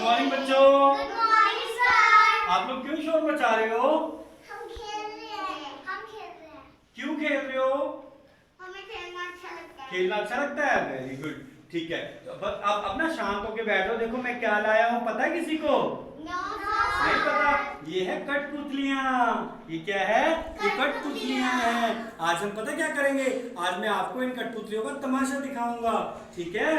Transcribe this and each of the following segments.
Morning बच्चों। Good morning sir. आप लोग क्यों शोर मचा रहे हो? हम खेल रहे हैं। क्यों खेल रहे हो? हमें खेलना अच्छा लगता है। खेलना अच्छा लगता है, वेरी गुड। ठीक है, तो बस आप अपना शांत होके बैठो। देखो मैं क्या लाया हूँ, पता है किसी को? नो नहीं पता? ये है कठपुतलियाँ। ये क्या है? ये कठपुतलियाँ हैं। आज हम पता क्या करेंगे? आज मैं आपको इन कठपुतलियों का तमाशा दिखाऊंगा। ठीक है,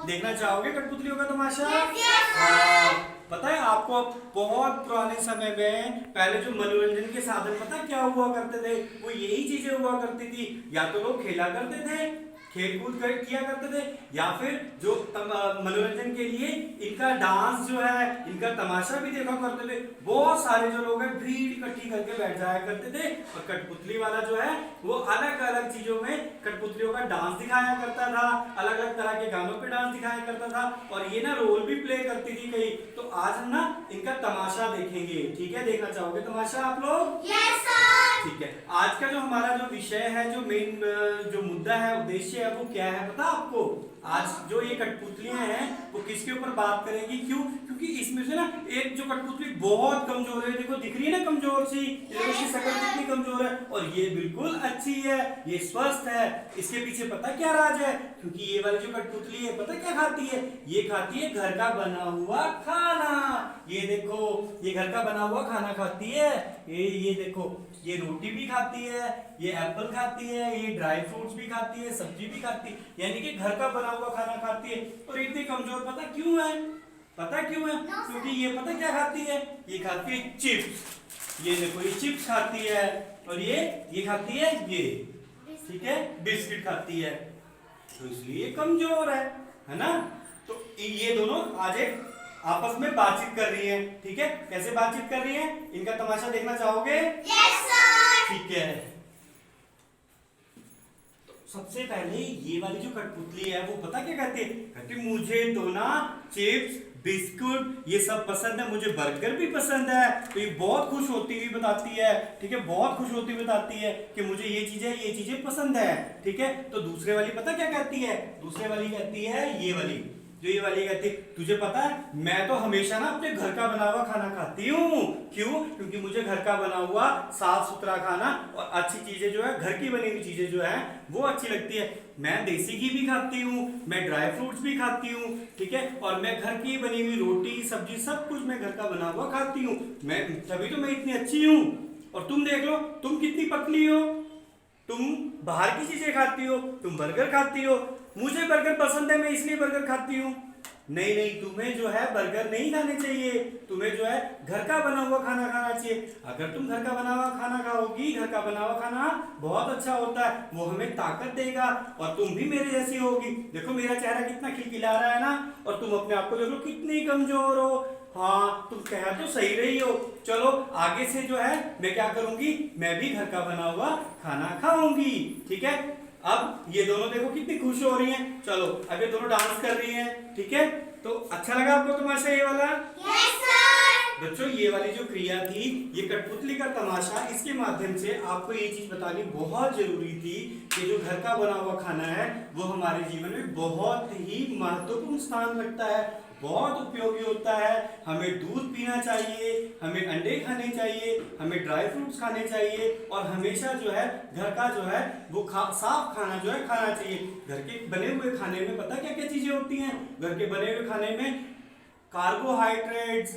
देखना चाहोगे कठपुतलियों का तमाशा? हाँ, पता है आपको बहुत पुराने समय में पहले जो मनोरंजन के साधन पता क्या हुआ करते थे? वो यही चीजें हुआ करती थी। या तो लोग खेला करते थे, खेल कूद कर किया करते थे, या फिर जो मनोरंजन के लिए इनका डांस जो है, इनका तमाशा भी देखा करते थे। बहुत सारे जो लोग हैं भीड़ इकट्ठी करके बैठ जाया करते थे। और कठपुतली वाला जो है वो अलग अलग चीजों में कठपुतलियों का डांस दिखाया करता था, अलग अलग तरह के गानों पे डांस दिखाया करता था, और ये ना रोल भी प्ले करती थी कई। तो आज हम ना इनका तमाशा देखेंगे। ठीक है, देखना चाहोगे तमाशा आप लोग? Yes sir. ठीक है, आज का जो हमारा जो विषय है, जो मेन जो मुद्दा है, उद्देश्य है, वो क्या है पता आपको? आज जो ये कठपुतलियां हैं वो किसके ऊपर बात करेंगी? क्यों? क्योंकि इसमें से ना एक जो कठपुतली बहुत कमजोर है, देखो दिख रही है ना कमजोर सी, इसकी शक्ल कितनी कमजोर है, और ये बिल्कुल अच्छी है, ये स्वस्थ है। इसके पीछे पता क्या राज है? क्योंकि ये वाली जो कठपुतली है पता क्या खाती है? ये खाती है घर का बना हुआ खाना। ये देखो, ये घर का बना हुआ खाना खाती है। ये देखो, ये रोटी भी खाती है, ये एप्पल खाती है, ये ड्राई फ्रूट्स भी खाती है, सब्जी भी खाती है, यानी कि घर का बना हुआ खाना खाती है। और इतनी कमजोर पता क्यों है? पता क्यों है? क्योंकि ये पता क्या खाती है? ये खाती है चिप्स। ये देखो, ये चिप्स खाती है, और ये खाती है ये, ठीक है, बिस्किट खाती है। तो इसलिए कमजोर है ना? तो ये दोनों आज एक आपस में बातचीत कर रही है। ठीक है, कैसे बातचीत कर रही है? इनका तमाशा देखना चाहोगे? Yes sir. ठीक है, तो सबसे पहले ये वाली जो कठपुतली है वो पता क्या कहती है? कहती है मुझे तो ना चिप्स, बिस्कुट ये सब पसंद है, मुझे बर्गर भी पसंद है। तो ये बहुत खुश होती हुई बताती है, ठीक है, बहुत खुश होती हुई बताती है कि मुझे ये चीजें पसंद है। ठीक है, तो दूसरे वाली पता क्या कहती है? दूसरे वाली कहती है, ये वाली जो ये वाली कहती है, तुझे पता है मैं तो हमेशा ना अपने घर का बना हुआ खाना खाती हूँ। क्यों? क्योंकि मुझे घर का बना हुआ साफ सुथरा खाना और अच्छी चीजें जो है, घर की बनी हुई चीजें जो है वो अच्छी लगती है। मैं देसी घी भी खाती हूँ, मैं ड्राई फ्रूट्स भी खाती हूँ, ठीक है, और मैं घर की बनी हुई रोटी सब्जी सब कुछ मैं घर का बना हुआ खाती हूँ। मैं तभी तो मैं इतनी अच्छी हूँ। और तुम देख लो, तुम कितनी पतली हो, तुम बाहर की चीजें खाती हो, तुम बर्गर खाती हो। मुझे बर्गर पसंद है, मैं इसलिए बर्गर खाती हूँ। नहीं नहीं, तुम्हें जो है बर्गर नहीं खाने चाहिए, तुम्हें जो है घर का बना हुआ खाना खाना चाहिए। अगर तुम घर का बना हुआ खाना खाओगी, घर का बना हुआ खाना बहुत अच्छा होता है, वो हमें ताकत देगा, और तुम भी मेरे जैसी होगी। देखो मेरा चेहरा कितना खिलखिला रहा है ना, और तुम अपने आप को देख लो कितनी कमजोर हो। हाँ, तुम कह तो सही रही हो। चलो आगे से जो है मैं क्या करूंगी, मैं भी घर का बना हुआ खाना खाऊंगी। ठीक है, अब ये दोनों देखो कितनी खुश हो रही हैं। चलो अब ये दोनों डांस कर रही हैं। ठीक है, तो अच्छा लगा आपको तमाशा ये वाला? Yes sir. बच्चों ये वाली जो क्रिया थी, ये कठपुतली का तमाशा, इसके माध्यम से आपको ये चीज बतानी बहुत जरूरी थी कि जो घर का बना हुआ खाना है वो हमारे जीवन में बहुत ही महत्वपूर्ण स्थान रखता है, बहुत उपयोगी होता है। हमें दूध पीना चाहिए, हमें अंडे खाने चाहिए, हमें ड्राई फ्रूट्स खाने चाहिए, और हमेशा जो है घर का जो है वो साफ खाना जो है खाना चाहिए। घर के बने हुए खाने में पता क्या क्या चीजें होती हैं? घर के बने हुए खाने में कार्बोहाइड्रेट्स,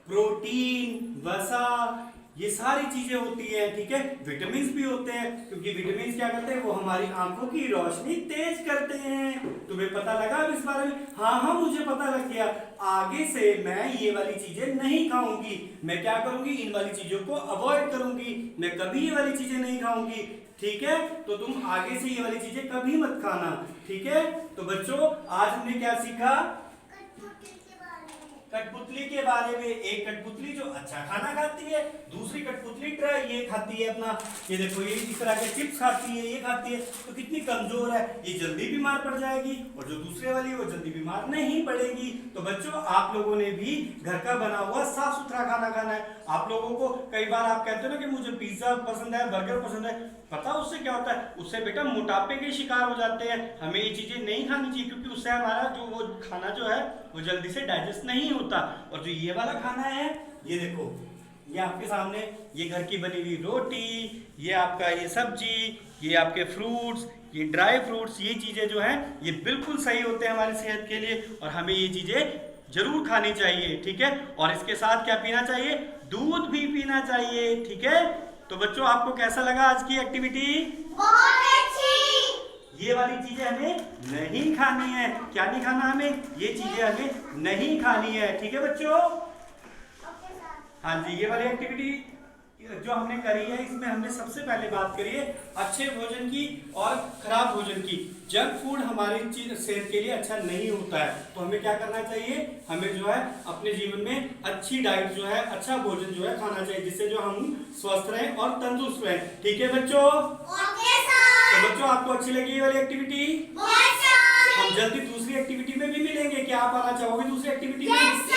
प्रोटीन, वसा, ये सारी चीजें होती है। ठीक है, विटामिन भी होते हैं, क्योंकि विटामिन क्या करते हैं? वो हमारी आंखों की रोशनी तेज करते हैं। तुम्हें पता लगा अब इस बारे में? हाँ हाँ, मुझे पता लग गया। आगे से मैं ये वाली चीजें नहीं खाऊंगी। मैं क्या करूंगी? इन वाली चीजों को अवॉइड करूंगी। मैं कभी ये वाली चीजें नहीं खाऊंगी। ठीक है, तो तुम आगे से ये वाली चीजें कभी मत खाना। ठीक है, तो बच्चों आज हमने क्या सीखा? कठपुतली के बारे में। एक कठपुतली जो अच्छा खाना खाती है, दूसरी कठपुतली ये खाती है अपना, ये देखो ये इस तरह के चिप्स खाती है, ये खाती है, तो कितनी कमजोर है, ये जल्दी बीमार पड़ जाएगी। और जो दूसरे वाली है वो जल्दी बीमार नहीं पड़ेगी। तो बच्चों आप लोगों ने भी घर का बना हुआ साफ सुथरा खाना खाना है। आप लोगों को कई बार आप कहते हो ना कि मुझे पिज्जा पसंद है, बर्गर पसंद है, पता उससे क्या होता है, उससे बेटा मोटापे के शिकार हो जाते हैं। हमें ये चीजें नहीं खानी चाहिए क्योंकि उससे हमारा जो वो खाना जो है वो जल्दी से डाइजेस्ट नहीं होता। और जो ये वाला खाना है, ये देखो, ये आपके सामने, ये घर की बनी हुई रोटी, ये आपका ये सब्जी, ये आपके फ्रूट्स, ये ड्राई फ्रूट्स, ये चीजें जो हैं ये बिल्कुल सही होते हैं हमारी सेहत के लिए और हमें ये चीजें जरूर खानी चाहिए, ठीक है। और इसके साथ क्या पीना चाहिए, दूध भी पीना चाहिए, ठीक है। तो बच्चों आपको कैसा लगा आज की एक्टिविटी? बहुत अच्छी। ये वाली चीजें हमें नहीं खानी है। क्या नहीं खाना हमें? ये चीजें हमें नहीं खानी है, ठीक है बच्चों। Okay sir. हाँ जी, ये वाली एक्टिविटी जो हमने करी है इसमें हमने सबसे पहले बात करी है अच्छे भोजन की और खराब भोजन की। जंक फूड हमारी सेहत के लिए अच्छा नहीं होता है, तो हमें क्या करना चाहिए, हमें जो है अपने जीवन में अच्छी डाइट जो है, अच्छा भोजन जो है खाना चाहिए, जिससे जो हम स्वस्थ रहें और तंदुरुस्त रहें, ठीक है बच्चों। Okay sir. तो बच्चों आपको अच्छी लगी ये वाली एक्टिविटी? Yes sir. हम जल्दी दूसरी एक्टिविटी में भी मिलेंगे, क्या आप आना चाहोगे दूसरी एक्टिविटी में? Yes sir.